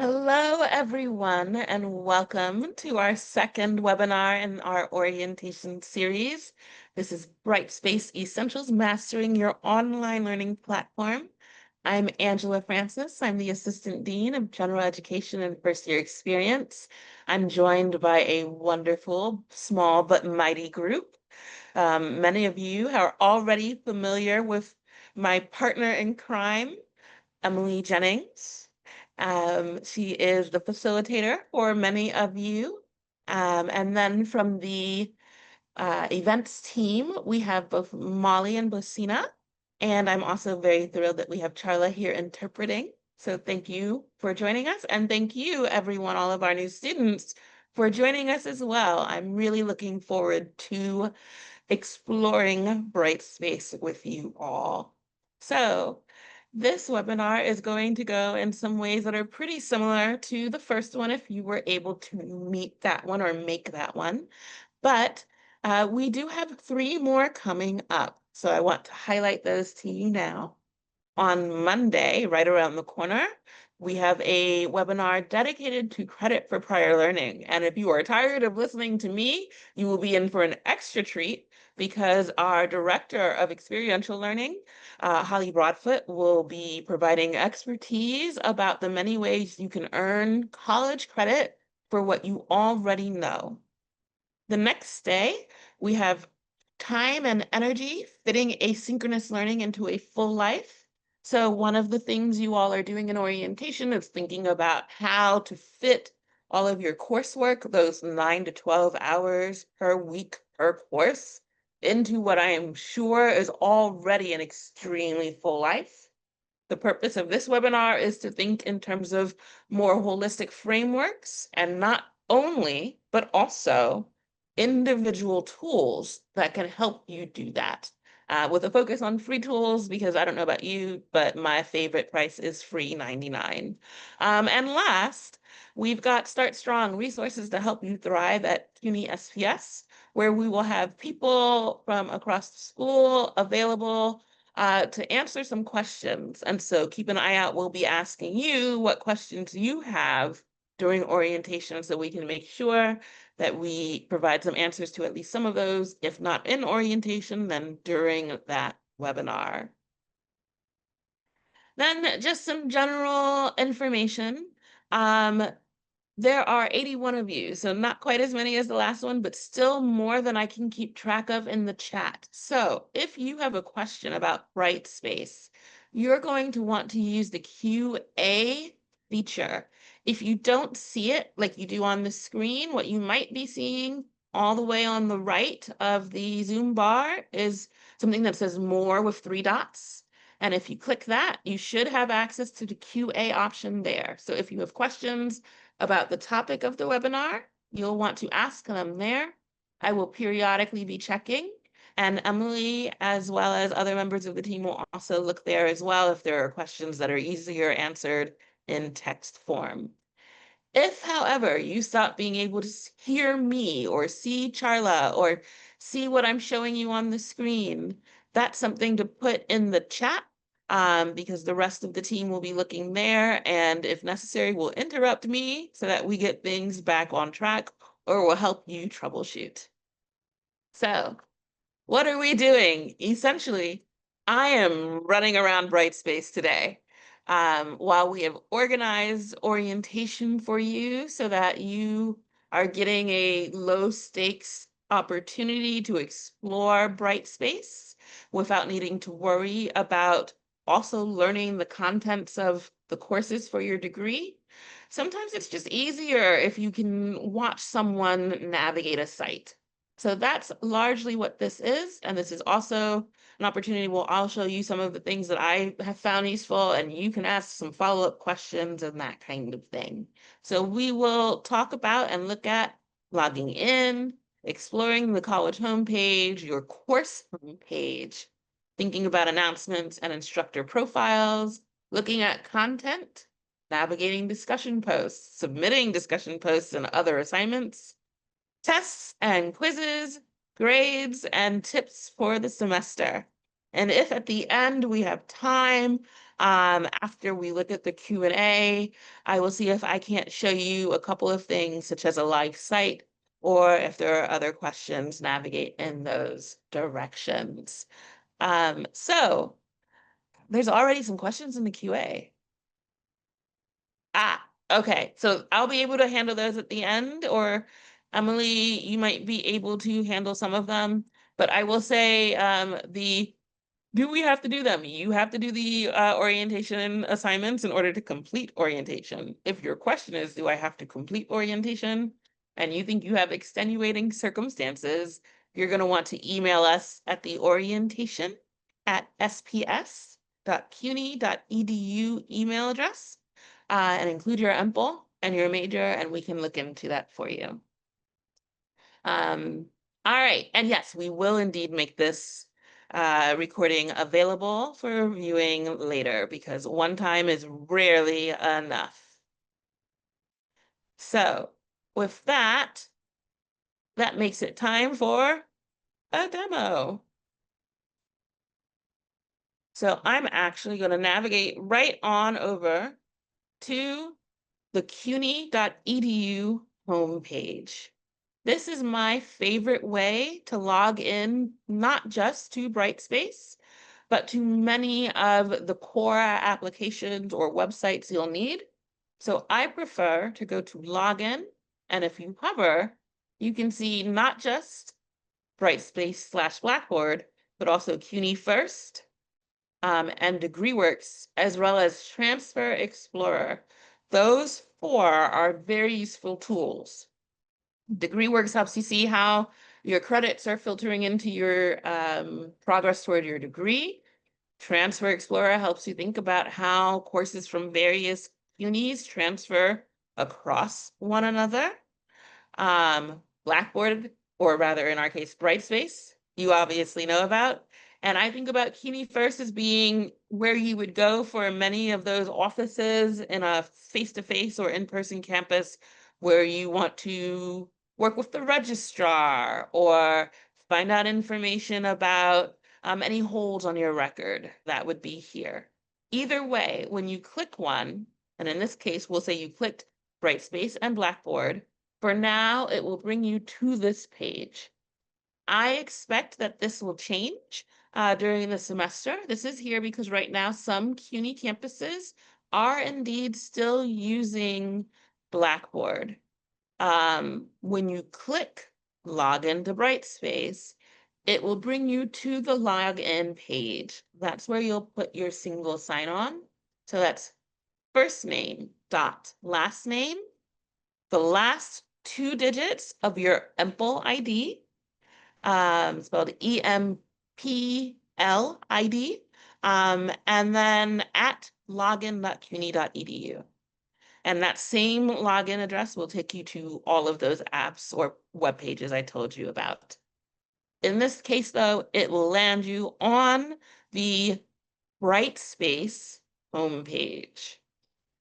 Hello, everyone, and welcome to our second webinar in our orientation series. This is Brightspace Essentials, Mastering Your Online Learning Platform. I'm Angela Francis. I'm the Assistant Dean of General Education and First Year Experience. I'm joined by a wonderful, small but mighty group. Many of you are already familiar with my partner in crime, Emily Jennings. She is the facilitator for many of you. And then from the events team, we have both Molly and Bosina. And I'm also very thrilled that we have Charla here interpreting. So thank you for joining us. And thank you, everyone, all of our new students, for joining us as well. I'm really looking forward to exploring Brightspace with you all. So this webinar is going to go in some ways that are pretty similar to the first one if you were able to meet that one or make that one. But we do have 3 more coming up. So I want to highlight those to you now. On Monday, right around the corner, we have a webinar dedicated to credit for prior learning. And if you are tired of listening to me, you will be in for an extra treat because our Director of Experiential Learning, Holly Broadfoot, will be providing expertise about the many ways you can earn college credit for what you already know. The next day, we have time and energy fitting asynchronous learning into a full life. So one of the things you all are doing in orientation is thinking about how to fit all of your coursework, those 9 to 12 hours per week per course, into what I am sure is already an extremely full life. The purpose of this webinar is to think in terms of more holistic frameworks and not only, but also individual tools that can help you do that. With a focus on free tools, because I don't know about you, but my favorite price is free 99. And last, we've got Start Strong resources to help you thrive at CUNY SPS, where we will have people from across the school available to answer some questions. And so keep an eye out. We'll be asking you what questions you have during orientation so we can make sure that we provide some answers to at least some of those, if not in orientation, then during that webinar. Then just some general information. There are 81 of you, so not quite as many as the last one, but still more than I can keep track of in the chat. So if you have a question about Brightspace, you're going to want to use the QA feature. If you don't see it like you do on the screen, what you might be seeing all the way on the right of the Zoom bar is something that says more with 3 dots. And if you click that, you should have access to the QA option there. So if you have questions about the topic of the webinar, you'll want to ask them there. I will periodically be checking, and Emily, as well as other members of the team, will also look there as well if there are questions that are easier answered in text form. If, however, you stop being able to hear me or see Charla or see what I'm showing you on the screen, that's something to put in the chat because the rest of the team will be looking there. And if necessary, will interrupt me so that we get things back on track or will help you troubleshoot. So what are we doing? Essentially, I am running around Brightspace today while we have organized orientation for you so that you are getting a low stakes opportunity to explore Brightspace without needing to worry about also learning the contents of the courses for your degree. Sometimes it's just easier if you can watch someone navigate a site. So that's largely what this is. And this is also an opportunity where I'll show you some of the things that I have found useful, and you can ask some follow-up questions and that kind of thing. So we will talk about and look at logging in, exploring the college homepage, your course homepage, thinking about announcements and instructor profiles, looking at content, navigating discussion posts, submitting discussion posts and other assignments, tests and quizzes, grades, and tips for the semester. And if at the end we have time, After we look at the Q&A, I will see if I can't show you a couple of things such as a live site, or if there are other questions, navigate in those directions. So there's already some questions in the QA. Okay. So I'll be able to handle those at the end, or Emily, you might be able to handle some of them. But I will say, do we have to do them? You have to do the orientation assignments in order to complete orientation. If your question is, do I have to complete orientation? And you think you have extenuating circumstances, you're going to want to email us at the orientation@sps.cuny.edu email address, and include your EMPL and your major, and we can look into that for you. All right. And yes, we will indeed make this recording available for viewing later, because one time is rarely enough. So with that, that makes it time for a demo. So I'm actually going to navigate right on over to the cuny.edu homepage. This is my favorite way to log in, not just to Brightspace, but to many of the core applications or websites you'll need. So I prefer to go to Login, and if you hover, you can see not just Brightspace/Blackboard, but also CUNY First, and DegreeWorks, as well as Transfer Explorer. Those four are very useful tools. DegreeWorks helps you see how your credits are filtering into your progress toward your degree. Transfer Explorer helps you think about how courses from various unis transfer across one another. Blackboard, or rather in our case, Brightspace, you obviously know about. And I think about CUNY First as being where you would go for many of those offices in a face-to-face or in-person campus where you want to work with the registrar or find out information about any holds on your record. That would be here. Either way, when you click one, and in this case, we'll say you clicked Brightspace and Blackboard, for now, it will bring you to this page. I expect that this will change during the semester. This is here because right now some CUNY campuses are indeed still using Blackboard. When you click Login to Brightspace, it will bring you to the login page. That's where you'll put your single sign-on. So that's first name dot last name, the last 2 digits of your EMPL ID, spelled EMPL ID, and then at login.cuny.edu. And that same login address will take you to all of those apps or web pages I told you about. In this case, though, it will land you on the Brightspace homepage.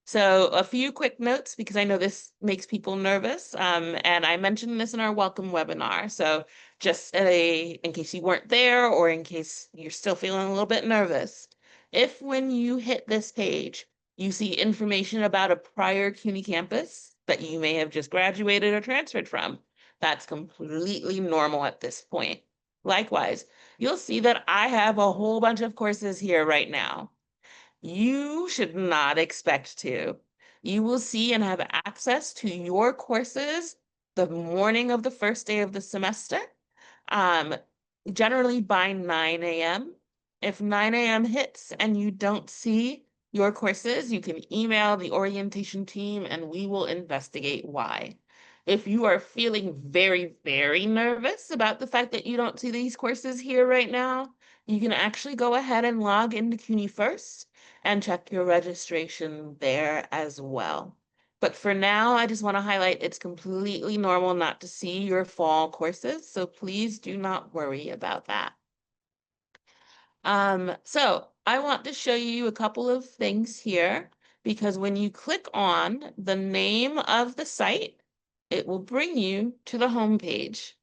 So a few quick notes, because I know this makes people nervous, and I mentioned this in our welcome webinar. So just in case you weren't there, or in case you're still feeling a little bit nervous, if when you hit this page, you see information about a prior CUNY campus that you may have just graduated or transferred from, that's completely normal at this point. Likewise, you'll see that I have a whole bunch of courses here right now. You should not expect to. You will see and have access to your courses the morning of the first day of the semester, generally by 9 a.m. If 9 a.m. hits and you don't see your courses, you can email the orientation team and we will investigate why. If you are feeling very, very nervous about the fact that you don't see these courses here right now, you can actually go ahead and log into CUNY First and check your registration there as well. But for now, I just want to highlight it's completely normal not to see your fall courses, so please do not worry about that. So I want to show you a couple of things here, because when you click on the name of the site, it will bring you to the home page.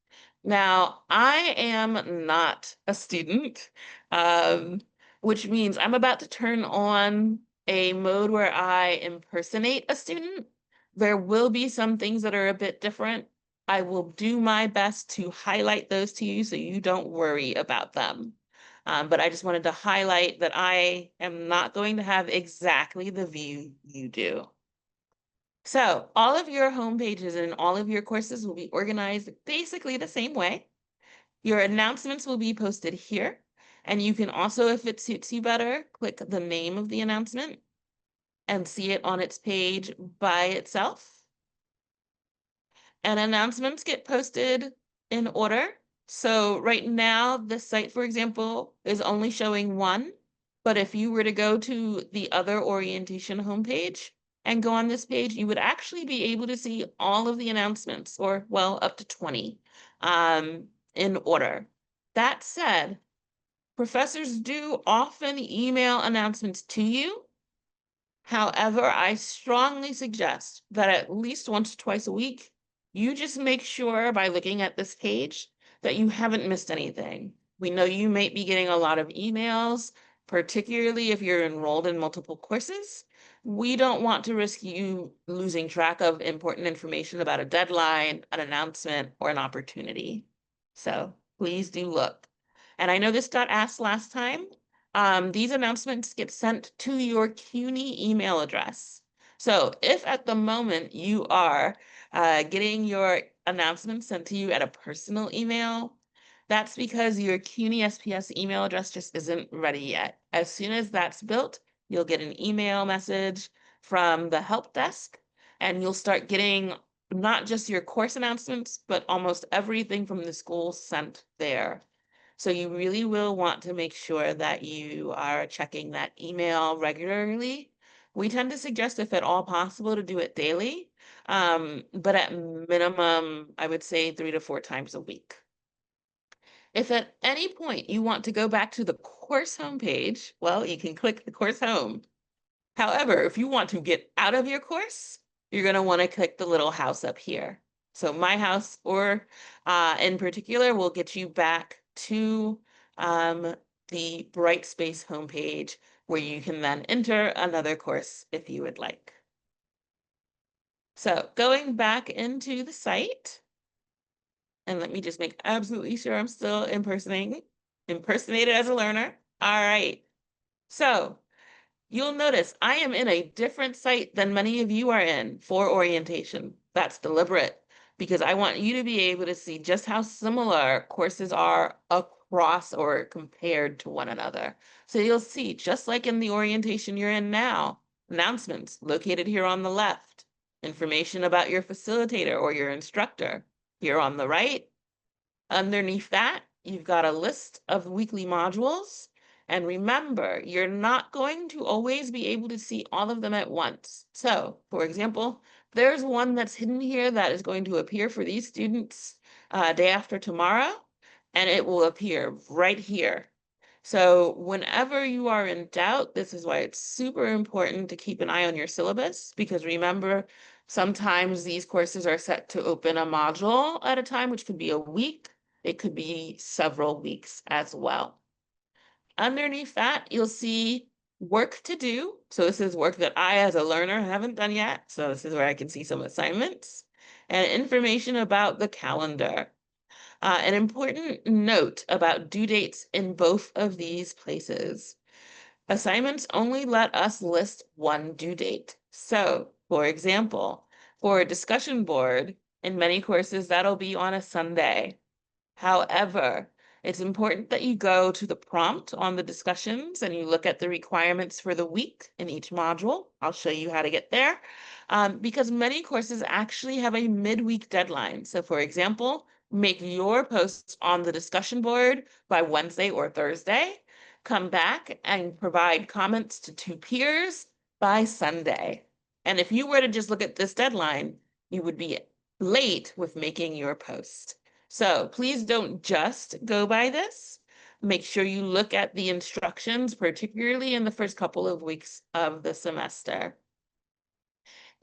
Now, I am not a student. which means I'm about to turn on a mode where I impersonate a student. There will be some things that are a bit different. I will do my best to highlight those to you so you don't worry about them. But I just wanted to highlight that I am not going to have exactly the view you do. So all of your home pages and all of your courses will be organized basically the same way. Your announcements will be posted here. And you can also, if it suits you better, click the name of the announcement and see it on its page by itself. And announcements get posted in order. So right now, this site, for example, is only showing one. But if you were to go to the other orientation homepage and go on this page, you would actually be able to see all of the announcements, or well, up to 20 in order. That said, professors do often email announcements to you. However, I strongly suggest that at least once or twice a week, you just make sure by looking at this page that you haven't missed anything. We know you might be getting a lot of emails, particularly if you're enrolled in multiple courses. We don't want to risk you losing track of important information about a deadline, an announcement, or an opportunity. So please do look. And I know this got asked last time. These announcements get sent to your CUNY email address. So if at the moment you are getting your announcements sent to you at a personal email, that's because your CUNY SPS email address just isn't ready yet. As soon as that's built, you'll get an email message from the help desk, and you'll start getting not just your course announcements, but almost everything from the school sent there. So you really will want to make sure that you are checking that email regularly. We tend to suggest, if at all possible, to do it daily, but at minimum, I would say 3 to 4 times a week. If at any point you want to go back to the course homepage, well, you can click the course home. However, if you want to get out of your course, you're going to want to click the little house up here. So my house, or in particular, will get you back to the Brightspace homepage, where you can then enter another course if you would like. So going back into the site, and let me just make absolutely sure I'm still impersonated as a learner. All right. So you'll notice I am in a different site than many of you are in for orientation. That's deliberate because I want you to be able to see just how similar courses are across or compared to one another. So you'll see, just like in the orientation you're in now, announcements located here on the left, information about your facilitator or your instructor here on the right. Underneath that, you've got a list of weekly modules. And remember, you're not going to always be able to see all of them at once. So, for example, there's one that's hidden here that is going to appear for these students day after tomorrow, and it will appear right here. So whenever you are in doubt, this is why it's super important to keep an eye on your syllabus, because remember, sometimes these courses are set to open a module at a time, which could be a week. It could be several weeks as well. Underneath that, you'll see work to do. So this is work that I, as a learner, haven't done yet. So this is where I can see some assignments and information about the calendar. An important note about due dates in both of these places. Assignments only let us list one due date. So, for example, for a discussion board, in many courses, that'll be on a Sunday. However, it's important that you go to the prompt on the discussions and you look at the requirements for the week in each module. I'll show you how to get there, because many courses actually have a midweek deadline. So for example, make your posts on the discussion board by Wednesday or Thursday. Come back and provide comments to 2 peers by Sunday. And if you were to just look at this deadline, you would be late with making your post. So please don't just go by this. Make sure you look at the instructions, particularly in the first couple of weeks of the semester.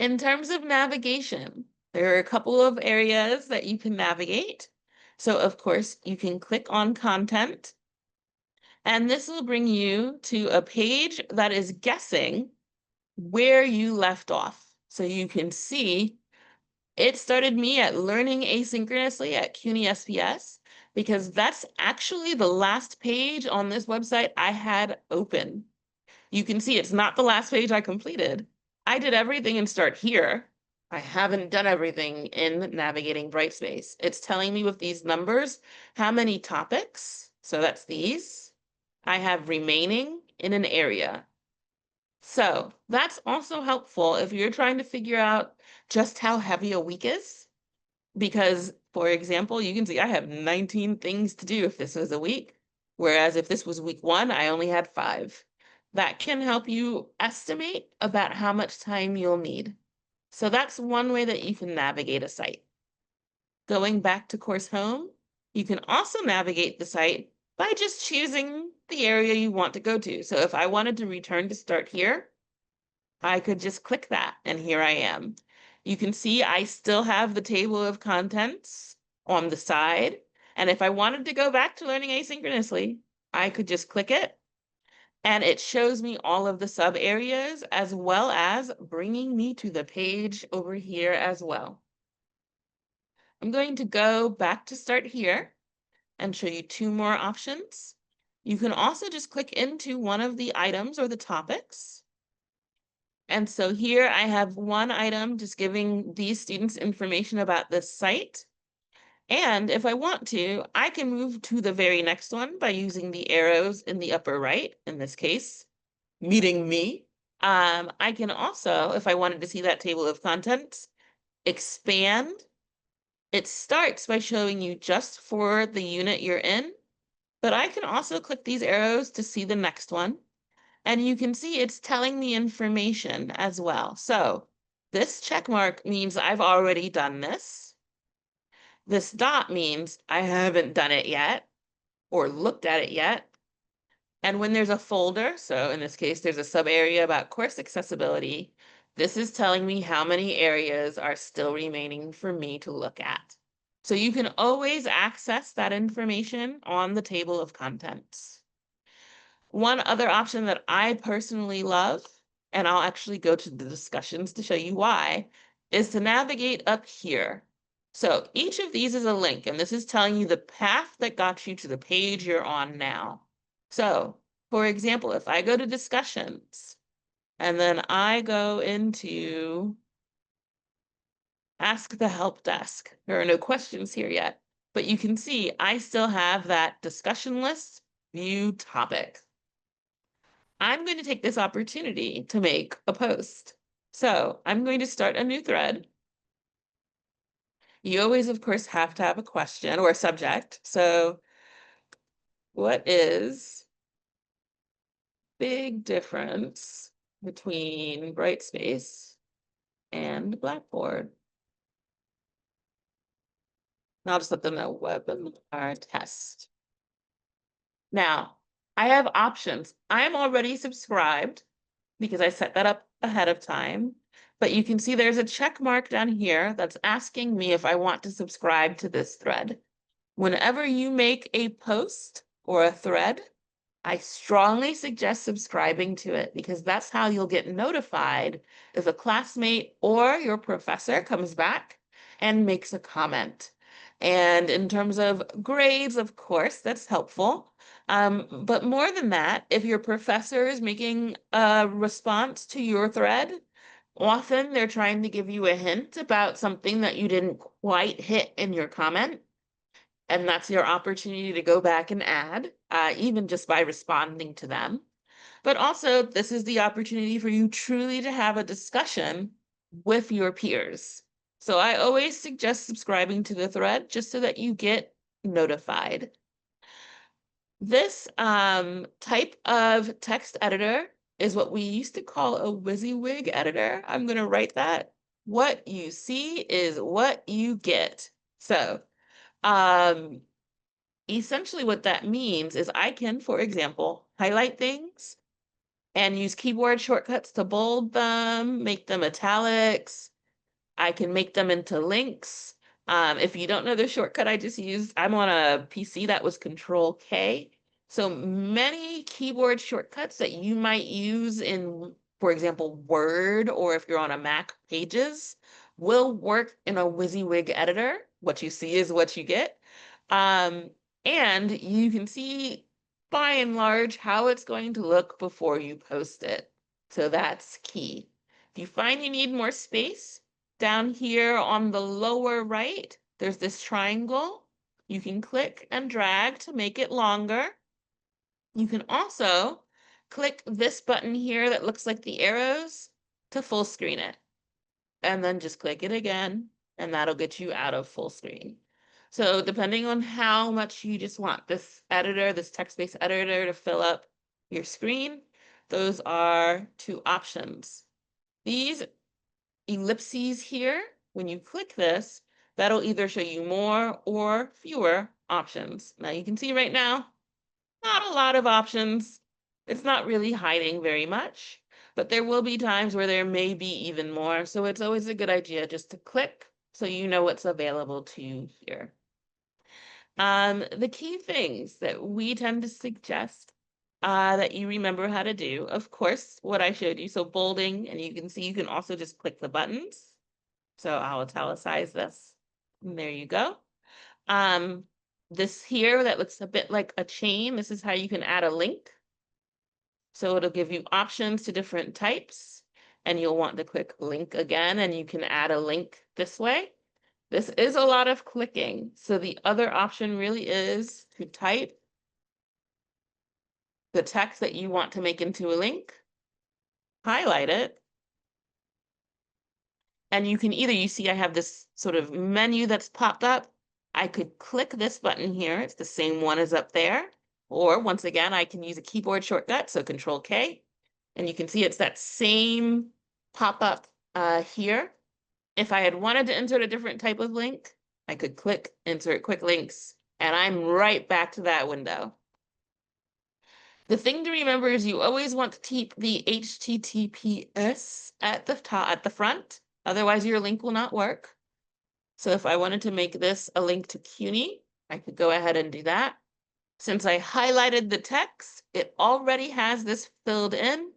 In terms of navigation, there are a couple of areas that you can navigate. So of course, you can click on content, And this will bring you to a page that is guessing where you left off. So you can see it started me at learning asynchronously at CUNY SPS because that's actually the last page on this website I had open. You can see it's not the last page I completed. I did everything in Start Here. I haven't done everything in Navigating Brightspace. It's telling me with these numbers how many topics, so that's these, I have remaining in an area. So that's also helpful if you're trying to figure out just how heavy a week is. Because, for example, you can see I have 19 things to do if this was a week, whereas if this was week 1, I only had 5. That can help you estimate about how much time you'll need. So that's one way that you can navigate a site. Going back to Course Home, you can also navigate the site by just choosing the area you want to go to. So if I wanted to return to Start Here, I could just click that, and here I am. You can see I still have the table of contents on the side, and if I wanted to go back to learning asynchronously, I could just click it, and it shows me all of the sub areas as well as bringing me to the page over here as well. I'm going to go back to Start Here and show you 2 more options. You can also just click into one of the items or the topics. And so here I have one item just giving these students information about this site. And if I want to, I can move to the very next one by using the arrows in the upper right, in this case, meeting me. I can also, if I wanted to see that table of contents, expand. It starts by showing you just for the unit you're in, but I can also click these arrows to see the next one. And you can see it's telling me information as well. So this check mark means I've already done this. This dot means I haven't done it yet or looked at it yet. And when there's a folder, so in this case, there's a sub area about course accessibility, this is telling me how many areas are still remaining for me to look at. So you can always access that information on the table of contents. One other option that I personally love, and I'll actually go to the discussions to show you why, is to navigate up here. So each of these is a link, and this is telling you the path that got you to the page you're on now. So, for example, if I go to discussions, and then I go into ask the help desk, there are no questions here yet, but you can see I still have that discussion list, view topic. I'm going to take this opportunity to make a post. So I'm going to start a new thread. You always, of course, have to have a question or a subject. So what is big difference between Brightspace and Blackboard? And I'll just let them know webinar test. Now, I have options. I'm already subscribed because I set that up ahead of time. But you can see there's a check mark down here that's asking me if I want to subscribe to this thread. Whenever you make a post or a thread, I strongly suggest subscribing to it because that's how you'll get notified if a classmate or your professor comes back and makes a comment. And in terms of grades, of course, that's helpful. But more than that, if your professor is making a response to your thread, often they're trying to give you a hint about something that you didn't quite hit in your comment. And that's your opportunity to go back and add, even just by responding to them. But also, this is the opportunity for you truly to have a discussion with your peers. So I always suggest subscribing to the thread just so that you get notified. This type of text editor is what we used to call a WYSIWYG editor. I'm going to write that. What you see is what you get. So essentially what that means is I can, for example, highlight things and use keyboard shortcuts to bold them, make them italics. I can make them into links. If you don't know the shortcut I just used, I'm on a PC that was Control K. So many keyboard shortcuts that you might use in, for example, Word, or if you're on a Mac, Pages, will work in a WYSIWYG editor. What you see is what you get. Um, and you can see, by and large, how it's going to look before you post it. So that's key. If you find you need more space, down here on the lower right, there's this triangle. You can click and drag to make it longer. You can also click this button here that looks like the arrows to full screen it. And then just click it again, and that'll get you out of full screen. So depending on how much you just want this editor, this text-based editor, to fill up your screen, those are two options. These ellipses here, when you click this, that'll either show you more or fewer options. Now you can see right now, not a lot of options. It's not really hiding very much, but there will be times where there may be even more. So it's always a good idea just to click so you know what's available to you here. The key things that we tend to suggest that you remember how to do, of course, what I showed you. So bolding, and you can see you can also just click the buttons. So I'll italicize this. And there you go. This here that looks a bit like a chain, this is how you can add a link. So it'll give you options to different types, and you'll want to click link again, and you can add a link this way. This is a lot of clicking. So the other option really is to type the text that you want to make into a link, highlight it, and you can either, you see I have this sort of menu that's popped up. I could click this button here. It's the same one as up there. Or once again, I can use a keyboard shortcut, so Control K. And you can see it's that same pop-up here. If I had wanted to insert a different type of link, I could click Insert Quick Links, and I'm right back to that window. The thing to remember is you always want to keep the HTTPS at the top, at the front. Otherwise, your link will not work. So if I wanted to make this a link to CUNY, I could go ahead and do that. Since I highlighted the text, it already has this filled in.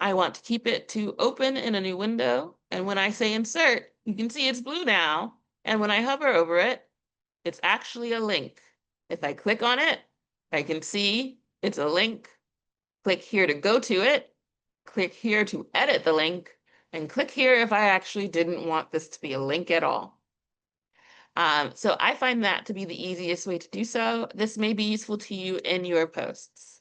I want to keep it to open in a new window. And when I say insert, you can see it's blue now. And when I hover over it, it's actually a link. If I click on it, I can see it's a link. Click here to go to it. Click here to edit the link. And click here if I actually didn't want this to be a link at all. So I find that to be the easiest way to do so. This may be useful to you in your posts.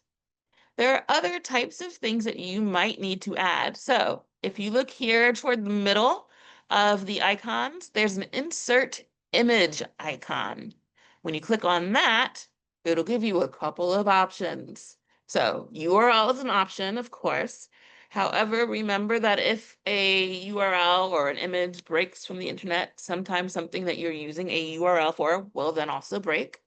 There are other types of things that you might need to add. So if you look here toward the middle of the icons, there's an insert image icon. When you click on that, it'll give you a couple of options. So URL is an option, of course. However, remember that if a URL or an image breaks from the internet, sometimes something that you're using a URL for will then also break.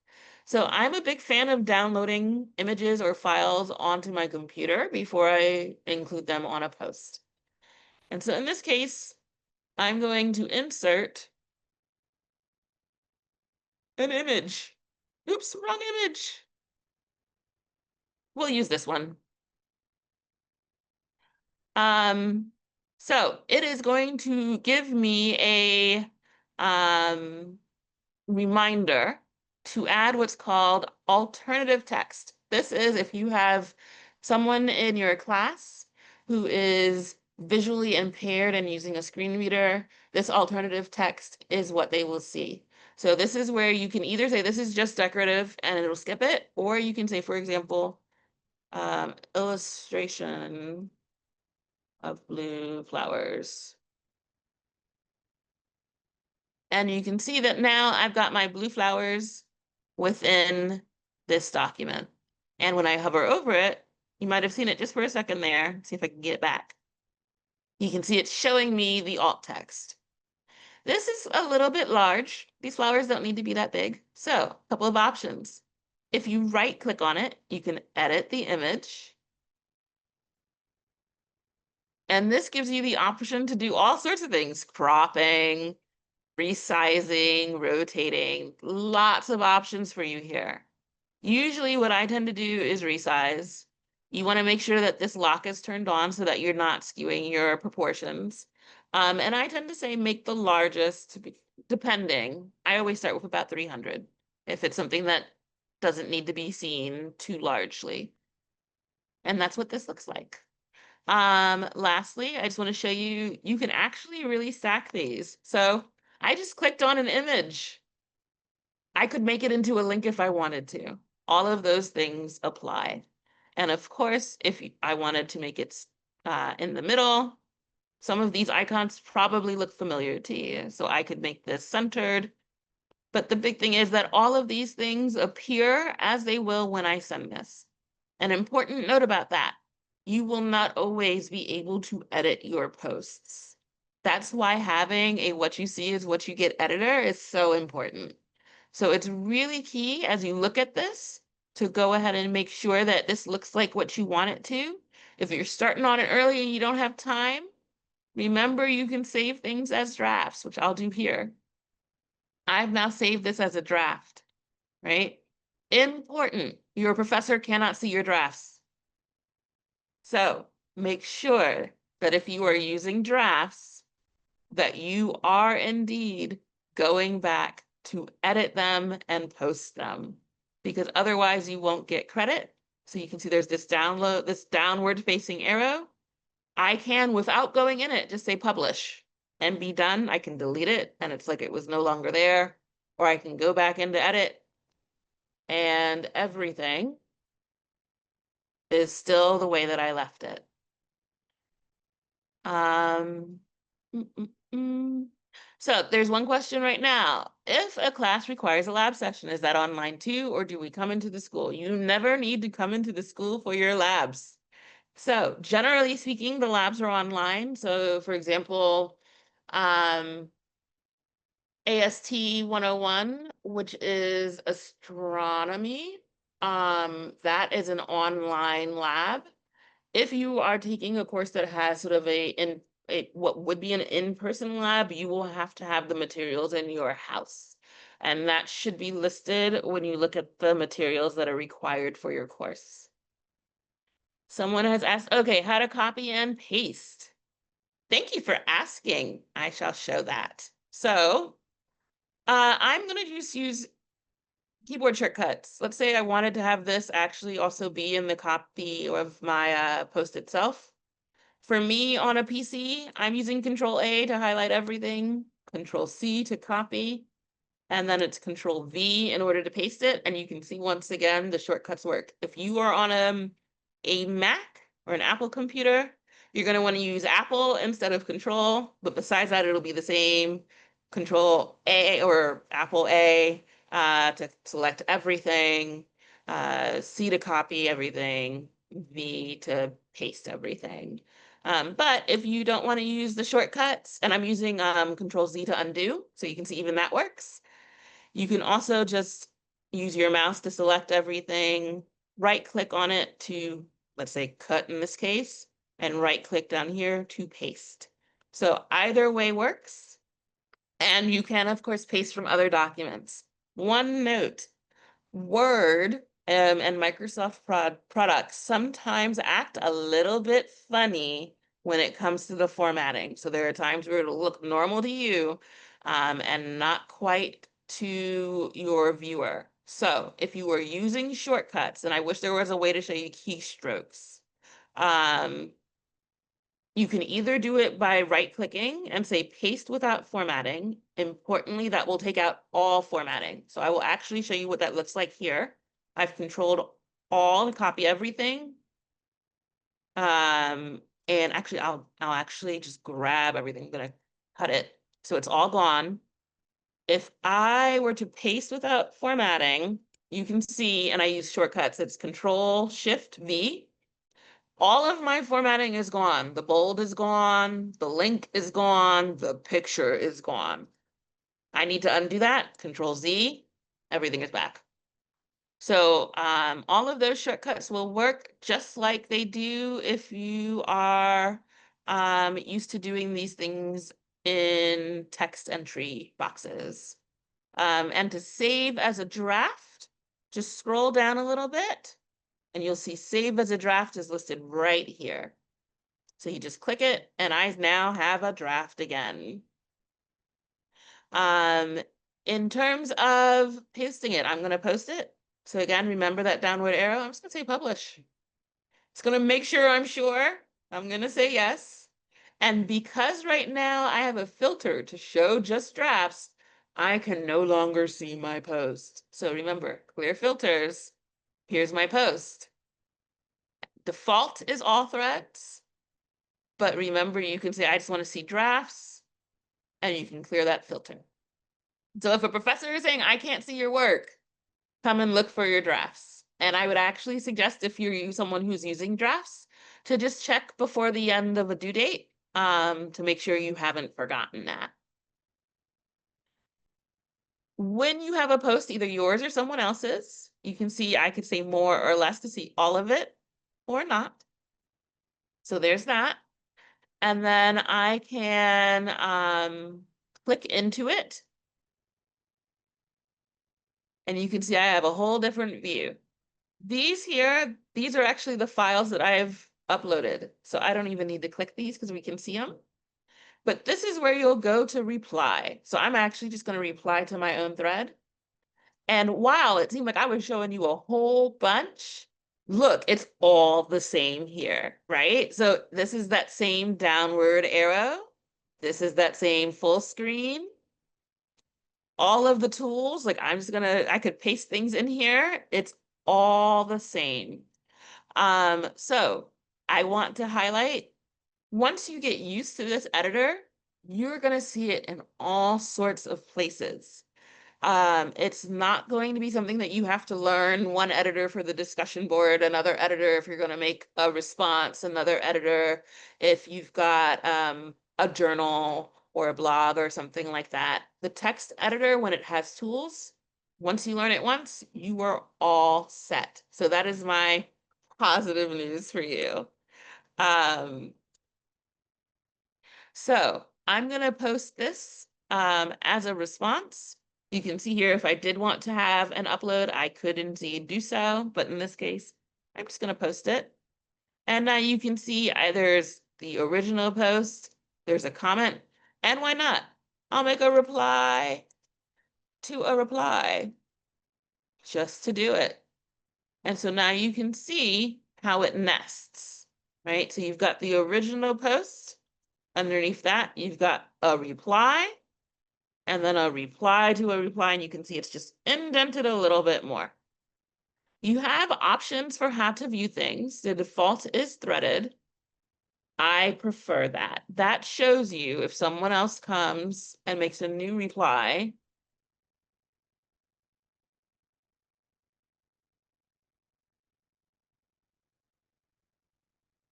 So I'm a big fan of downloading images or files onto my computer before I include them on a post. And so in this case, I'm going to insert an image. Oops, wrong image. We'll use this one. So it is going to give me a reminder to add what's called alternative text. This is if you have someone in your class who is visually impaired and using a screen reader, this alternative text is what they will see. So this is where you can either say this is just decorative and it'll skip it, or you can say, for example, illustration of blue flowers. And you can see that now I've got my blue flowers within this document. And when I hover over it, you might have seen it just for a second there. See if I can get it back. You can see it's showing me the alt text. This is a little bit large. These flowers don't need to be that big. So a couple of options. If you right click on it, you can edit the image. And this gives you the option to do all sorts of things, cropping, resizing, rotating, lots of options for you here. Usually what I tend to do is resize. You want to make sure that this lock is turned on so that you're not skewing your proportions. And I tend to say make the largest, depending. I always start with about 300 if it's something that doesn't need to be seen too largely. And that's what this looks like. Lastly, I just want to show you, you can actually really stack these. So I just clicked on an image. I could make it into a link if I wanted to. All of those things apply. And of course, if I wanted to make it in the middle, some of these icons probably look familiar to you. So I could make this centered. But the big thing is that all of these things appear as they will when I send this. An important note about that, you will not always be able to edit your posts. That's why having a what you see is what you get editor is so important. So it's really key as you look at this to go ahead and make sure that this looks like what you want it to. If you're starting on it early and you don't have time, remember you can save things as drafts, which I'll do here. I've now saved this as a draft, right? Important, your professor cannot see your drafts. So make sure that if you are using drafts, that you are indeed going back to edit them and post them, because otherwise you won't get credit. So you can see there's this downward facing arrow. I can, without going in it, just say publish and be done. I can delete it and it's like it was no longer there, or I can go back into edit and everything is still the way that I left it. Um, mm, mm, mm. So there's one question right now. If a class requires a lab session, is that online too, or do we come into the school? You never need to come into the school for your labs. So generally speaking, the labs are online. So for example, AST 101, which is astronomy, that is an online lab. If you are taking a course that has sort of what would be an in-person lab, you will have to have the materials in your house. And that should be listed when you look at the materials that are required for your course. Someone has asked, okay, how to copy and paste. Thank you for asking. I shall show that. So I'm going to just use keyboard shortcuts. Let's say I wanted to have this actually also be in the copy of my post itself. For me on a PC, I'm using Control A to highlight everything, Control C to copy, and then it's Control V in order to paste it. And you can see once again, the shortcuts work. If you are on a Mac or an Apple computer, you're going to want to use Apple instead of Control, but besides that, it'll be the same. Control A or Apple A to select everything, C to copy everything, V to paste everything. But if you don't want to use the shortcuts, and I'm using Control Z to undo, so you can see even that works. You can also just use your mouse to select everything, right click on it to, let's say, cut in this case, and right click down here to paste. So either way works. And you can, of course, paste from other documents. One note, Word and Microsoft products sometimes act a little bit funny when it comes to the formatting. So there are times where it'll look normal to you and not quite to your viewer. So if you are using shortcuts, and I wish there was a way to show you keystrokes, you can either do it by right-clicking and say paste without formatting. Importantly, that will take out all formatting. So I will actually show you what that looks like here. I've controlled all to copy everything. And actually, I'll actually just grab everything. I'm gonna cut it so it's all gone. If I were to paste without formatting, you can see, and I use shortcuts, it's Control Shift V. All of my formatting is gone. The bold is gone, the link is gone, the picture is gone. I need to undo that, Control Z, everything is back. So all of those shortcuts will work just like they do if you are used to doing these things in text entry boxes. And to save as a draft, just scroll down a little bit and you'll see save as a draft is listed right here. So you just click it and I now have a draft again. Um, in terms of pasting it, I'm going to post it. So again, remember that downward arrow. I'm just going to say publish. It's going to make sure I'm sure. I'm going to say yes. And because right now I have a filter to show just drafts, I can no longer see my post. So remember, clear filters. Here's my post. Default is all threads, but remember you can say, I just want to see drafts, and you can clear that filter. So if a professor is saying, I can't see your work, come and look for your drafts. And I would actually suggest if you're someone who's using drafts to just check before the end of a due date to make sure you haven't forgotten that. When you have a post, either yours or someone else's, you can see I could say more or less to see all of it or not. So there's that. And then I can click into it. And you can see I have a whole different view. These here, these are actually the files that I've uploaded. So I don't even need to click these because we can see them. But this is where you'll go to reply. So I'm actually just going to reply to my own thread. And while it seemed like I was showing you a whole bunch, look, it's all the same here, right? So this is that same downward arrow. This is that same full screen. All of the tools, like I could paste things in here. It's all the same. So I want to highlight, once you get used to this editor, you're gonna see it in all sorts of places. It's not going to be something that you have to learn one editor for the discussion board, another editor if you're going to make a response, another editor if you've got a journal or a blog or something like that. The text editor, when it has tools, once you learn it once, you are all set. So that is my positive news for you. So I'm going to post this as a response. You can see here if I did want to have an upload, I could indeed do so. But in this case, I'm just going to post it. And now you can see there's the original post, there's a comment, and why not? I'll make a reply to a reply just to do it. And so now you can see how it nests, right? So you've got the original post. Underneath that, you've got a reply, and then a reply to a reply, and you can see it's just indented a little bit more. You have options for how to view things. The default is threaded. I prefer that. That shows you if someone else comes and makes a new reply,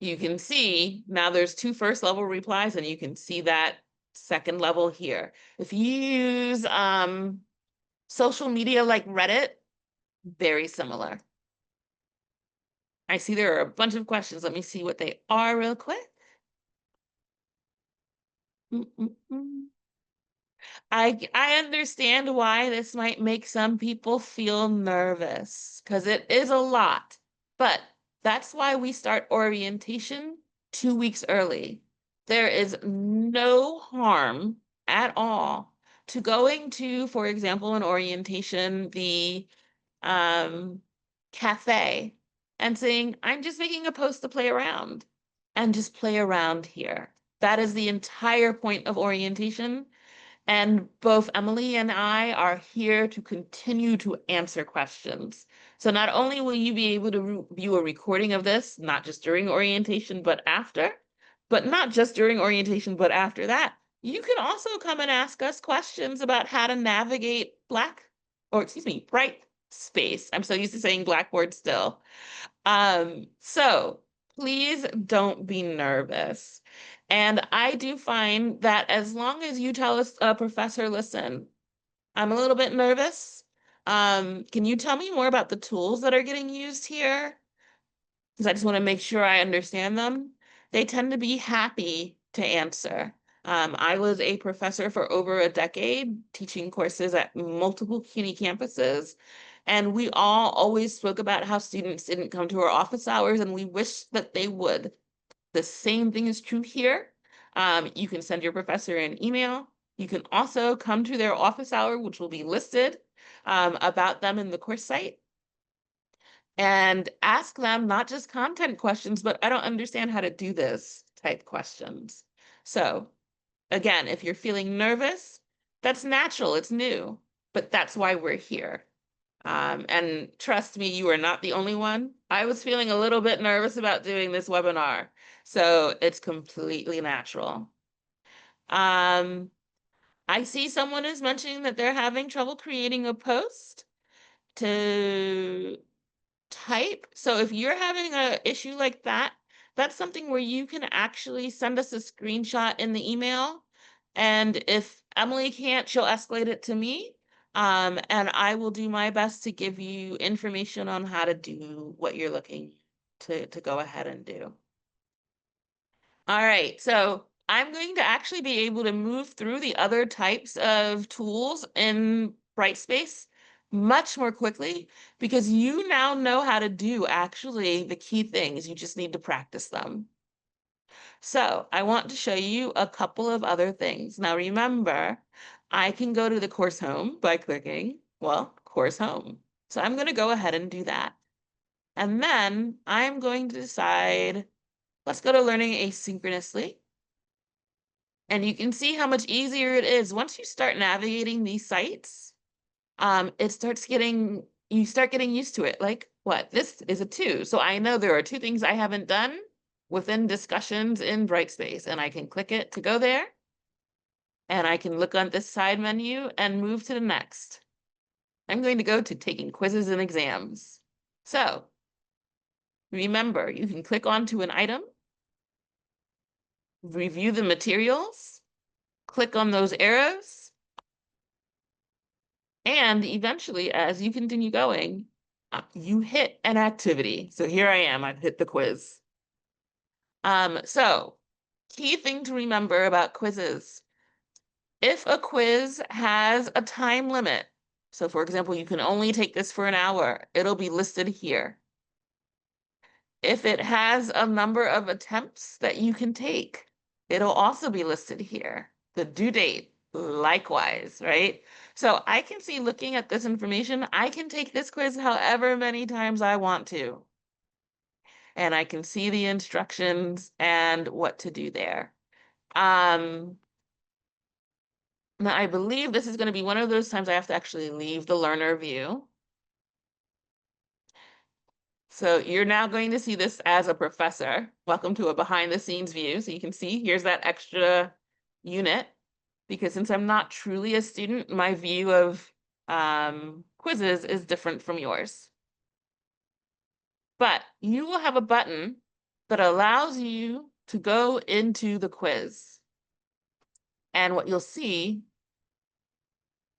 you can see now there's two first level replies, and you can see that second level here. If you use social media like Reddit, very similar. I see there are a bunch of questions. Let me see what they are real quick. I understand why this might make some people feel nervous because it is a lot, but that's why we start orientation 2 weeks early. There is no harm at all to going to, for example, an orientation, the cafe, and saying, I'm just making a post to play around, and just play around here. That is the entire point of orientation. And both Emily and I are here to continue to answer questions. So not only will you be able to view a recording of this, not just during orientation, but after, but not just during orientation, but after that, you can also come and ask us questions about how to navigate Brightspace. I'm so used to saying Blackboard still. So please don't be nervous. And I do find that as long as you tell us, professor, listen, I'm a little bit nervous. Can you tell me more about the tools that are getting used here? Because I just want to make sure I understand them. They tend to be happy to answer. I was a professor for over a decade, teaching courses at multiple CUNY campuses. And we all always spoke about how students didn't come to our office hours, and we wish that they would. The same thing is true here. You can send your professor an email. You can also come to their office hour, which will be listed about them in the course site, and ask them not just content questions, but I don't understand how to do this type questions. So again, if you're feeling nervous, that's natural, it's new, but that's why we're here. And trust me, you are not the only one. I was feeling a little bit nervous about doing this webinar, so it's completely natural. I see someone is mentioning that they're having trouble creating a post to type. So if you're having an issue like that, that's something where you can actually send us a screenshot in the email. And if Emily can't, she'll escalate it to me. And I will do my best to give you information on how to do what you're looking to go ahead and do. All right, so I'm going to actually be able to move through the other types of tools in Brightspace much more quickly because you now know how to do actually the key things. You just need to practice them. So I want to show you a couple of other things. Now remember, I can go to the course home by clicking, well, course home. So I'm going to go ahead and do that. And then I'm going to decide, let's go to learning asynchronously. And you can see how much easier it is. Once you start navigating these sites, you start getting used to it. Like, what? This is a 2. So I know there are 2 things I haven't done within discussions in Brightspace. And I can click it to go there. And I can look on this side menu and move to the next. I'm going to go to taking quizzes and exams. So remember, you can click onto an item, review the materials, click on those arrows, and eventually, as you continue going, you hit an activity. So here I am, I've hit the quiz. So key thing to remember about quizzes. If a quiz has a time limit, so for example, you can only take this for an hour, it'll be listed here. If it has a number of attempts that you can take, it'll also be listed here. The due date, likewise, right? So I can see, looking at this information, I can take this quiz however many times I want to. And I can see the instructions and what to do there. Now I believe this is going to be one of those times I have to actually leave the learner view. So you're now going to see this as a professor. Welcome to a behind the scenes view. So you can see here's that extra unit, because since I'm not truly a student, my view of quizzes is different from yours. But you will have a button that allows you to go into the quiz. And what you'll see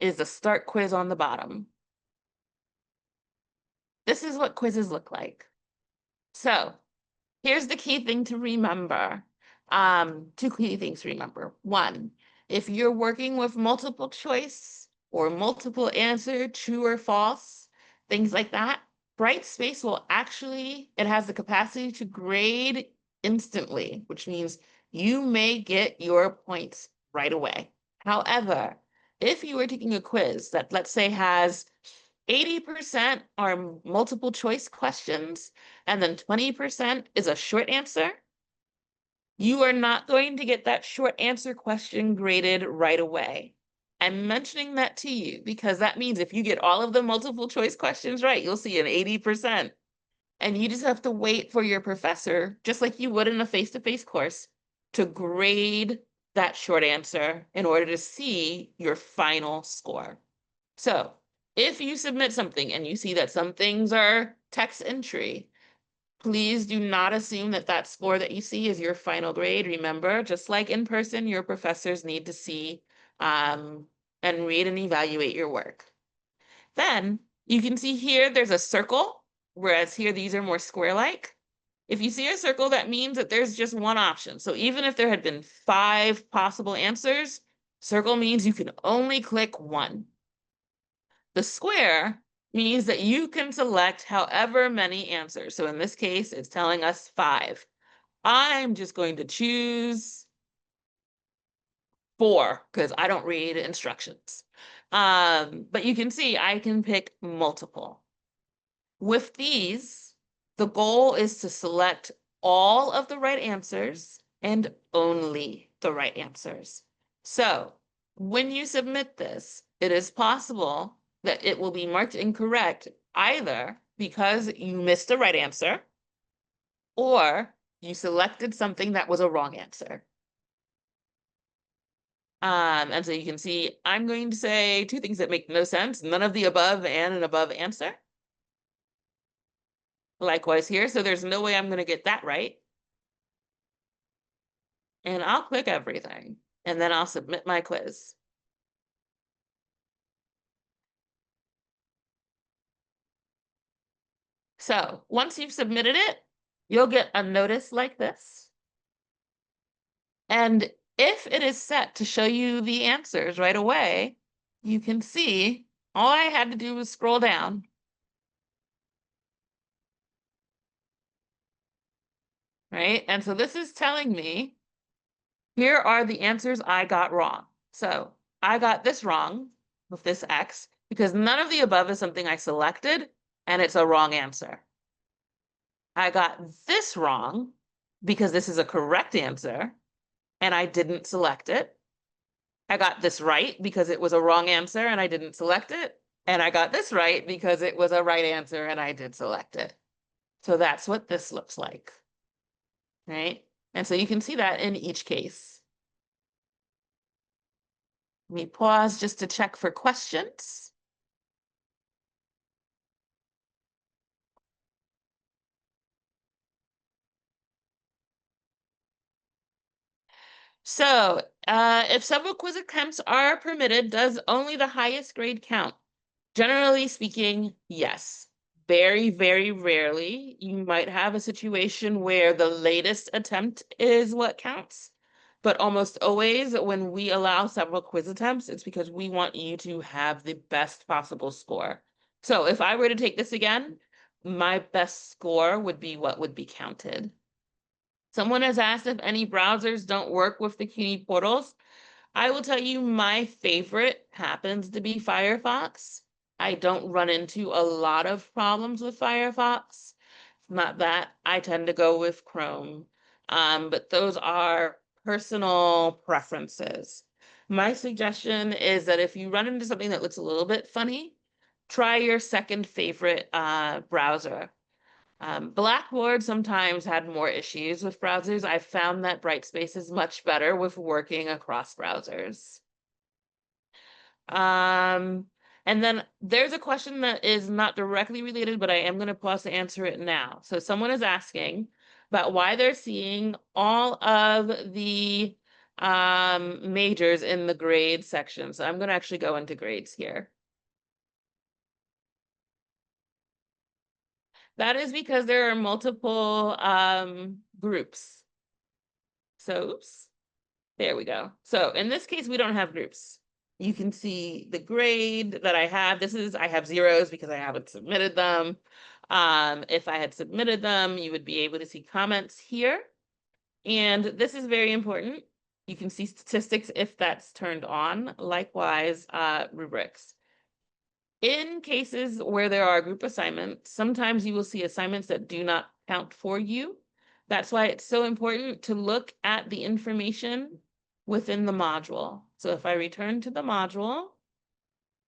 is a start quiz on the bottom. This is what quizzes look like. So here's the key thing to remember. 2 key things to remember. 1, if you're working with multiple choice or multiple answer, true or false, things like that, Brightspace will actually, it has the capacity to grade instantly, which means you may get your points right away. However, if you are taking a quiz that, let's say, has 80% are multiple choice questions, and then 20% is a short answer, you are not going to get that short answer question graded right away. I'm mentioning that to you because that means if you get all of the multiple choice questions right, you'll see an 80%. And you just have to wait for your professor, just like you would in a face-to-face course, to grade that short answer in order to see your final score. So if you submit something and you see that some things are text entry, please do not assume that that score that you see is your final grade. Remember, just like in person, your professors need to see and read and evaluate your work. Then you can see here there's a circle, whereas here these are more square-like. If you see a circle, that means that there's just one option. So even if there had been 5 possible answers, circle means you can only click one. The square means that you can select however many answers. So in this case, it's telling us 5. I'm just going to choose 4 because I don't read instructions. But you can see I can pick multiple. With these, the goal is to select all of the right answers and only the right answers. So when you submit this, it is possible that it will be marked incorrect either because you missed the right answer or you selected something that was a wrong answer. And so you can see I'm going to say 2 things that make no sense, none of the above and an above answer. Likewise here, so there's no way I'm going to get that right. And I'll click everything, and then I'll submit my quiz. So once you've submitted it, you'll get a notice like this. And if it is set to show you the answers right away, you can see all I had to do was scroll down. Right? And so this is telling me, here are the answers I got wrong. So I got this wrong with this X because none of the above is something I selected, and it's a wrong answer. I got this wrong because this is a correct answer, and I didn't select it. I got this right because it was a wrong answer, and I didn't select it. And I got this right because it was a right answer, and I did select it. So that's what this looks like, right? And so you can see that in each case. Let me pause just to check for questions. So if several quiz attempts are permitted, does only the highest grade count? Generally speaking, yes. Very, very rarely, you might have a situation where the latest attempt is what counts. But almost always, when we allow several quiz attempts, it's because we want you to have the best possible score. So if I were to take this again, my best score would be what would be counted. Someone has asked if any browsers don't work with the CUNY portals. I will tell you my favorite happens to be Firefox. I don't run into a lot of problems with Firefox. Not that I tend to go with Chrome, but those are personal preferences. My suggestion is that if you run into something that looks a little bit funny, try your second favorite browser. Blackboard sometimes had more issues with browsers. I found that Brightspace is much better with working across browsers. And then there's a question that is not directly related, but I am going to pause to answer it now. So someone is asking about why they're seeing all of the majors in the grades section. So I'm going to actually go into grades here. That is because there are multiple groups. So, oops, there we go. So in this case, we don't have groups. You can see the grade that I have. I have zeros because I haven't submitted them. If I had submitted them, you would be able to see comments here. And this is very important. You can see statistics if that's turned on. Likewise, rubrics. In cases where there are group assignments, sometimes you will see assignments that do not count for you. That's why it's so important to look at the information within the module. So if I return to the module,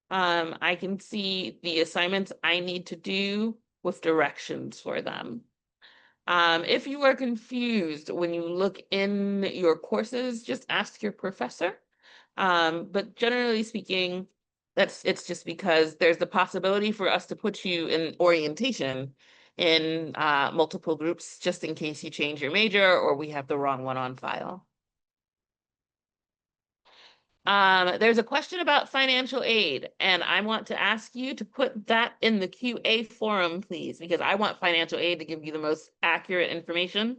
I can see the assignments I need to do with directions for them. If you are confused when you look in your courses, just ask your professor. But generally speaking, it's just because there's the possibility for us to put you in orientation in multiple groups just in case you change your major or we have the wrong one on file. There's a question about financial aid, and I want to ask you to put that in the QA forum, please, because I want financial aid to give you the most accurate information.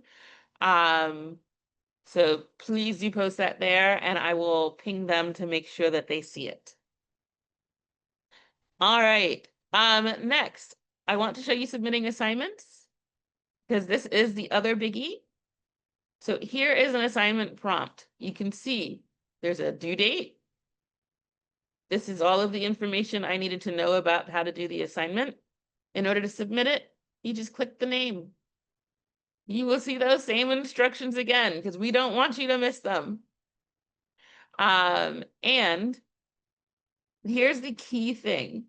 So please do post that there, and I will ping them to make sure that they see it. All right. Next, I want to show you submitting assignments because this is the other biggie. So here is an assignment prompt. You can see there's a due date. This is all of the information I needed to know about how to do the assignment. In order to submit it, you just click the name. You will see those same instructions again because we don't want you to miss them. And here's the key thing.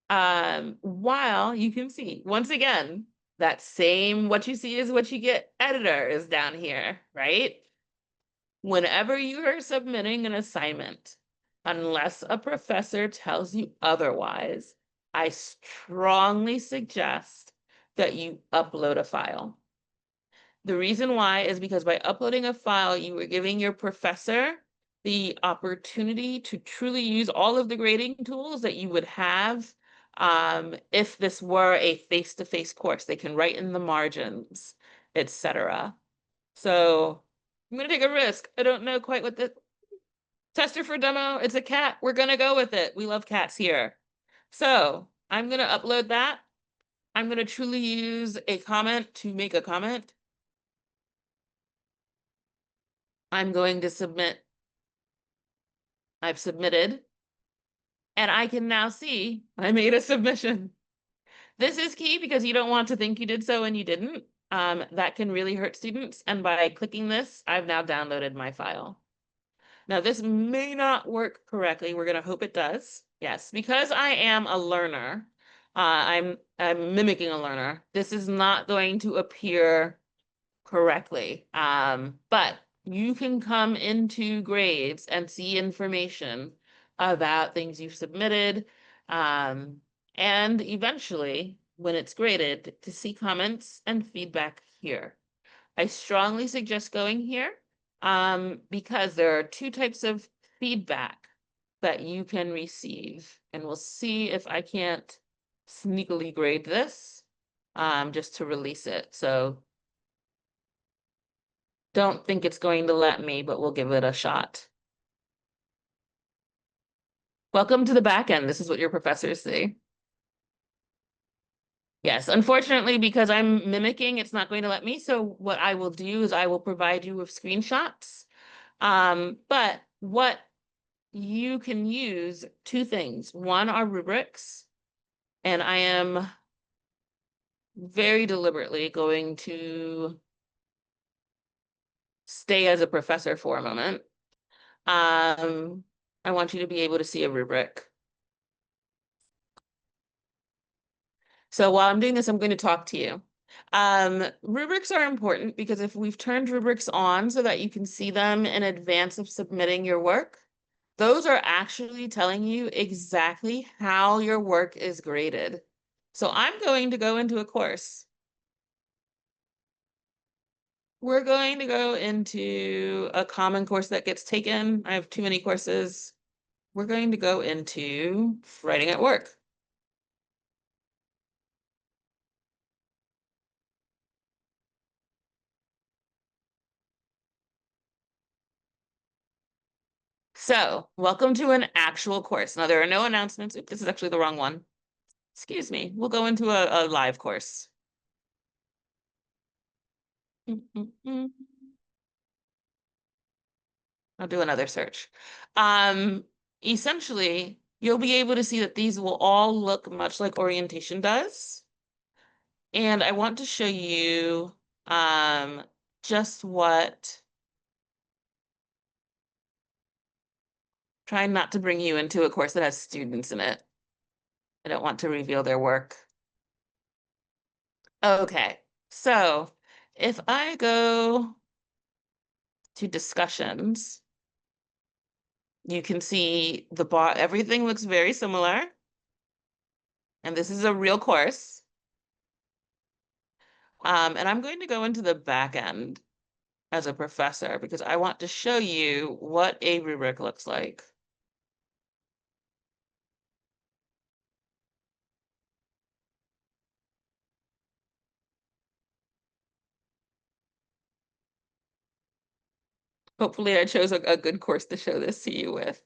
While you can see, once again, that same what you see is what you get editor is down here, right? Whenever you are submitting an assignment, unless a professor tells you otherwise, I strongly suggest that you upload a file. The reason why is because by uploading a file, you are giving your professor the opportunity to truly use all of the grading tools that you would have if this were a face-to-face course. They can write in the margins, etc. So I'm gonna take a risk. I don't know quite what the tester for demo. It's a cat. We're gonna go with it. We love cats here. So I'm gonna upload that. I'm gonna truly use a comment to make a comment. I'm going to submit. I've submitted, and I can now see I made a submission. This is key because you don't want to think you did so and you didn't. That can really hurt students. And by clicking this, I've now downloaded my file. Now, this may not work correctly. We're going to hope it does. Yes, because I am a learner, I'm mimicking a learner. This is not going to appear correctly. But you can come into grades and see information about things you've submitted. And eventually, when it's graded, to see comments and feedback here. I strongly suggest going here because there are two types of feedback that you can receive. And we'll see if I can't sneakily grade this just to release it. So don't think it's going to let me, but we'll give it a shot. Welcome to the back end. This is what your professors say. Yes, unfortunately, because I'm mimicking, it's not going to let me. So what I will do is I will provide you with screenshots. But what you can use, two things. One are rubrics, and I am very deliberately going to stay as a professor for a moment. I want you to be able to see a rubric. So while I'm doing this, I'm going to talk to you. Rubrics are important because if we've turned rubrics on so that you can see them in advance of submitting your work, those are actually telling you exactly how your work is graded. So I'm going to go into a course. We're going to go into a common course that gets taken. I have too many courses. We're going to go into writing at work. So welcome to an actual course. Now there are no announcements. Oops, this is actually the wrong one. Excuse me. We'll go into a live course. I'll do another search. Essentially, you'll be able to see that these will all look much like orientation does. And I want to show you just what, trying not to bring you into a course that has students in it. I don't want to reveal their work. Okay, so if I go to discussions, you can see the bar, everything looks very similar. And this is a real course. And I'm going to go into the back end as a professor because I want to show you what a rubric looks like. Hopefully I chose a good course to show this to you with.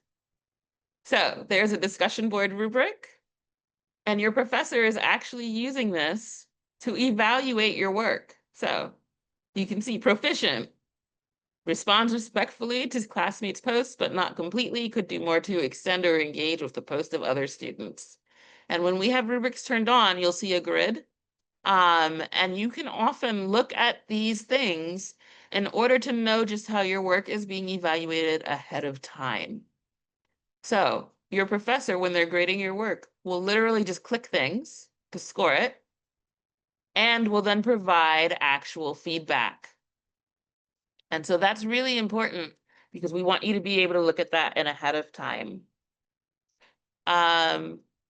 So there's a discussion board rubric. And your professor is actually using this to evaluate your work. So you can see proficient, responds respectfully to classmates' posts, but not completely, could do more to extend or engage with the post of other students. And when we have rubrics turned on, you'll see a grid. And you can often look at these things in order to know just how your work is being evaluated ahead of time. So your professor, when they're grading your work, will literally just click things to score it and will then provide actual feedback. And so that's really important because we want you to be able to look at that in ahead of time.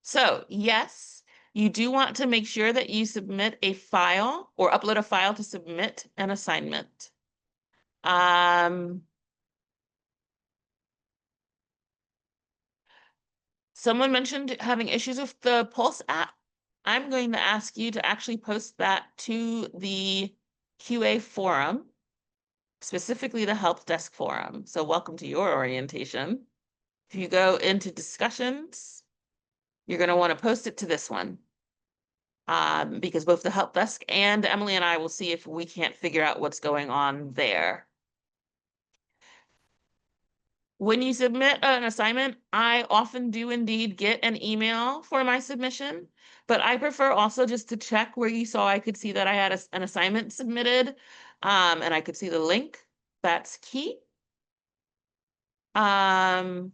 So yes, you do want to make sure that you submit a file or upload a file to submit an assignment. Someone mentioned having issues with the Pulse app. I'm going to ask you to actually post that to the QA forum, specifically the help desk forum. So welcome to your orientation. If you go into discussions, you're going to want to post it to this one. Because both the help desk and Emily and I will see if we can't figure out what's going on there. When you submit an assignment, I often do indeed get an email for my submission, but I prefer also just to check where you saw I could see that I had an assignment submitted, and I could see the link. That's key. And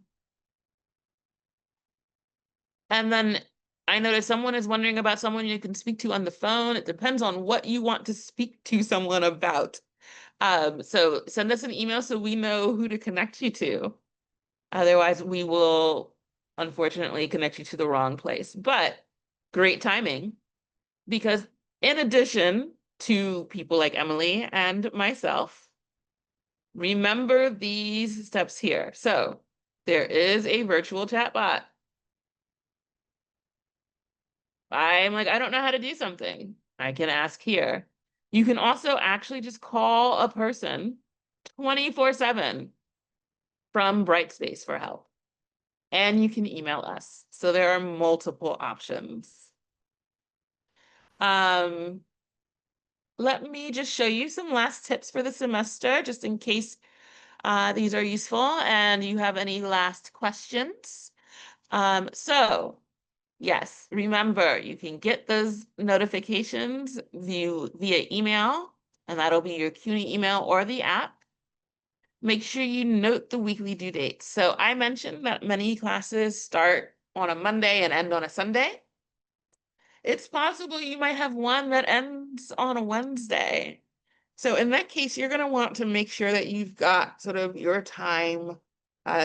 then I noticed someone is wondering about someone you can speak to on the phone. It depends on what you want to speak to someone about. So send us an email so we know who to connect you to. Otherwise, we will unfortunately connect you to the wrong place. But great timing, because in addition to people like Emily and myself, remember these steps here. So there is a virtual chat bot. I'm like, I don't know how to do something. I can ask here. You can also actually just call a person 24/7 from Brightspace for help. And you can email us. So there are multiple options. Let me just show you some last tips for the semester, just in case these are useful and you have any last questions. So yes, remember, you can get those notifications via email, and that'll be your CUNY email or the app. Make sure you note the weekly due dates. So I mentioned that many classes start on a Monday and end on a Sunday. It's possible you might have one that ends on a Wednesday. So in that case, you're going to want to make sure that you've got sort of your time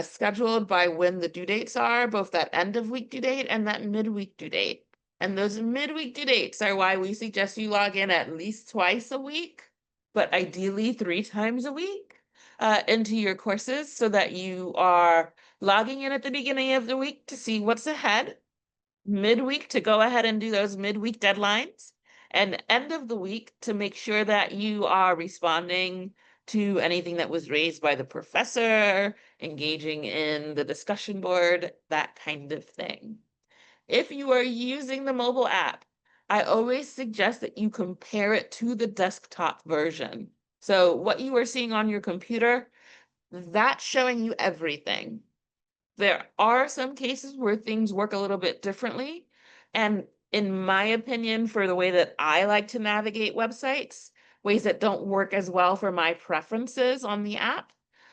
scheduled by when the due dates are, both that end of week due date and that midweek due date. And those midweek due dates are why we suggest you log in at least twice a week, but ideally 3 times a week into your courses so that you are logging in at the beginning of the week to see what's ahead, midweek to go ahead and do those midweek deadlines, and end of the week to make sure that you are responding to anything that was raised by the professor, engaging in the discussion board, that kind of thing. If you are using the mobile app, I always suggest that you compare it to the desktop version. So what you are seeing on your computer, that's showing you everything. There are some cases where things work a little bit differently. And in my opinion, for the way that I like to navigate websites, ways that don't work as well for my preferences on the app.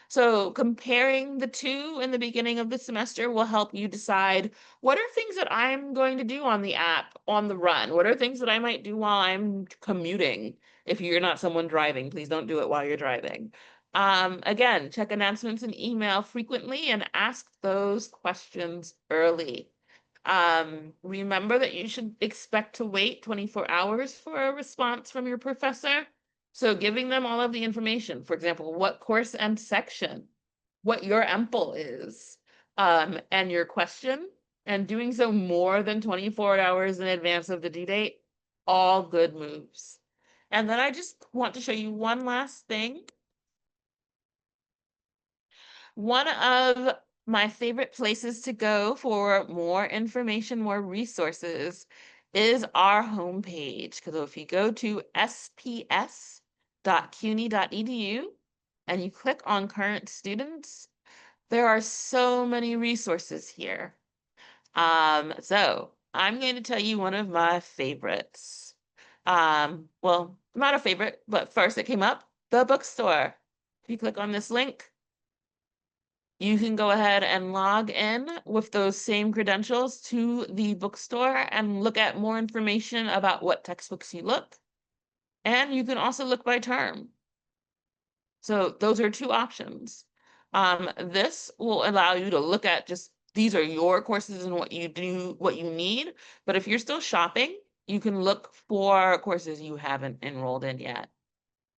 So comparing the two in the beginning of the semester will help you decide what are things that I'm going to do on the app on the run? What are things that I might do while I'm commuting? If you're not someone driving, please don't do it while you're driving. Again, check announcements and email frequently and ask those questions early. Remember that you should expect to wait 24 hours for a response from your professor. So giving them all of the information, for example, what course and section, what your EMPL is, and your question, and doing so more than 24 hours in advance of the due date, all good moves. And then I just want to show you one last thing. One of my favorite places to go for more information, more resources is our homepage. Because if you go to sps.cuny.edu and you click on current students, there are so many resources here. So I'm going to tell you one of my favorites. Well, not a favorite, but first it came up, the bookstore. If you click on this link, you can go ahead and log in with those same credentials to the bookstore and look at more information about what textbooks you look. And you can also look by term. So those are two options. This will allow you to look at just these are your courses and what you do, what you need. But if you're still shopping, you can look for courses you haven't enrolled in yet.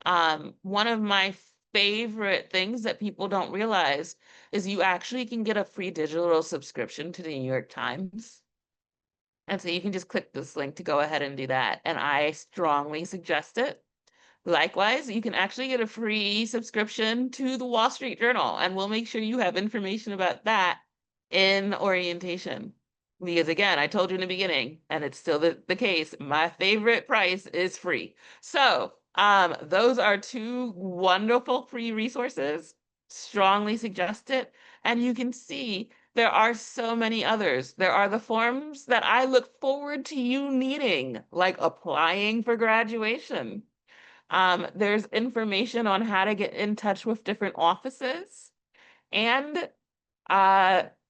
One of my favorite things that people don't realize is you actually can get a free digital subscription to the New York Times. And so you can just click this link to go ahead and do that. And I strongly suggest it. Likewise, you can actually get a free subscription to the Wall Street Journal, and we'll make sure you have information about that in orientation. Because again, I told you in the beginning, and it's still the case, my favorite price is free. So those are two wonderful free resources. Strongly suggest it. And you can see there are so many others. There are the forms that I look forward to you needing, like applying for graduation. There's information on how to get in touch with different offices and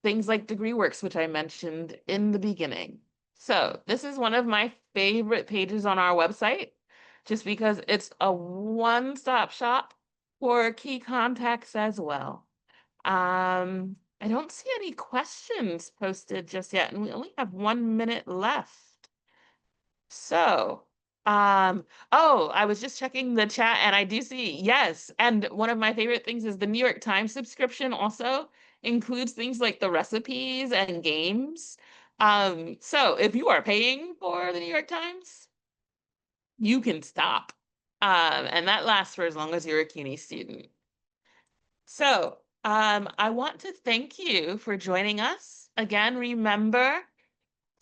things like DegreeWorks, which I mentioned in the beginning. So this is one of my favorite pages on our website, just because it's a one-stop shop for key contacts as well. I don't see any questions posted just yet, and we only have 1 minute left. So, oh, I was just checking the chat and I do see, yes. And one of my favorite things is the New York Times subscription also includes things like the recipes and games. So if you are paying for the New York Times, you can stop. And that lasts for as long as you're a CUNY student. So, I want to thank you for joining us. Again, remember,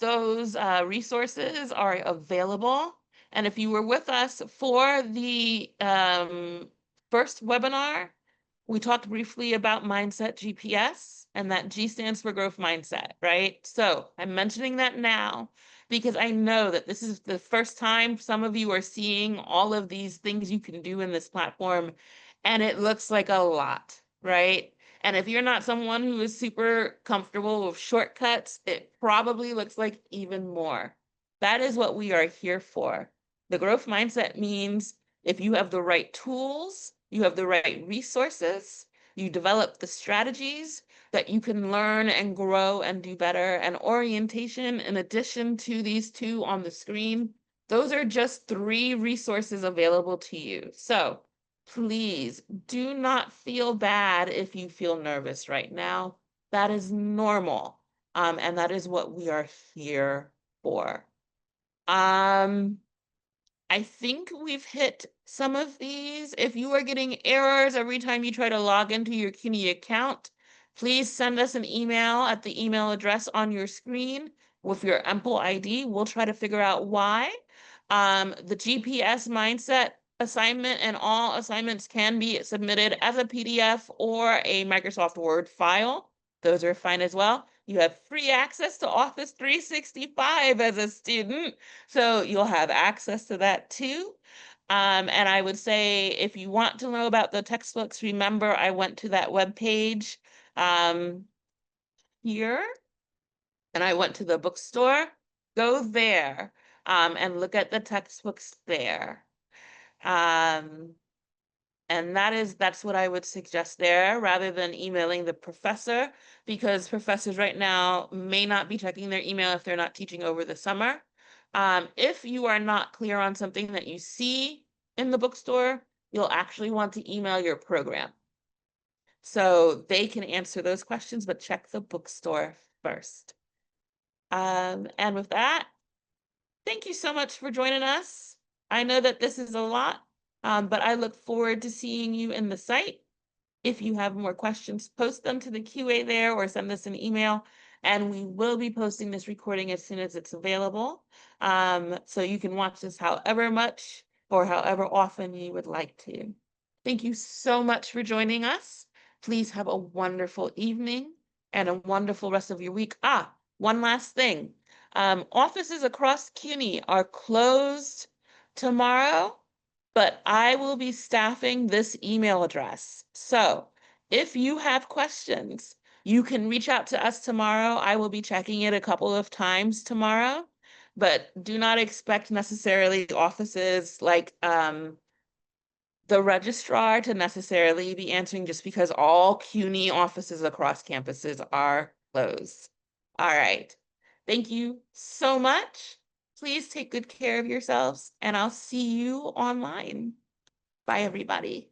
those resources are available. And if you were with us for the first webinar, we talked briefly about mindset GPS, and that G stands for growth mindset, right? So I'm mentioning that now because I know that this is the first time some of you are seeing all of these things you can do in this platform, and it looks like a lot, right? And if you're not someone who is super comfortable with shortcuts, it probably looks like even more. That is what we are here for. The growth mindset means if you have the right tools, you have the right resources, you develop the strategies that you can learn and grow and do better. And orientation, in addition to these two on the screen, those are just 3 resources available to you. So please do not feel bad if you feel nervous right now. That is normal. And that is what we are here for. I think we've hit some of these. If you are getting errors every time you try to log into your CUNY account, please send us an email at the email address on your screen with your EMPL ID. We'll try to figure out why. The GPS mindset assignment and all assignments can be submitted as a PDF or a Microsoft Word file. Those are fine as well. You have free access to Office 365 as a student, so you'll have access to that too. And I would say if you want to know about the textbooks, remember I went to that web page here, and I went to the bookstore. Go there and look at the textbooks there. And that's what I would suggest there, rather than emailing the professor, because professors right now may not be checking their email if they're not teaching over the summer. If you are not clear on something that you see in the bookstore, you'll actually want to email your program. So they can answer those questions, but check the bookstore first. And with that, thank you so much for joining us. I know that this is a lot, but I look forward to seeing you in the site. If you have more questions, post them to the QA there or send us an email, and we will be posting this recording as soon as it's available. So you can watch this however much or however often you would like to. Thank you so much for joining us. Please have a wonderful evening and a wonderful rest of your week. One last thing. Offices across CUNY are closed tomorrow, but I will be staffing this email address. So if you have questions, you can reach out to us tomorrow. I will be checking it a couple of times tomorrow, but do not expect necessarily offices like the registrar to necessarily be answering just because all CUNY offices across campuses are closed. All right. Thank you so much. Please take good care of yourselves, and I'll see you online. Bye, everybody.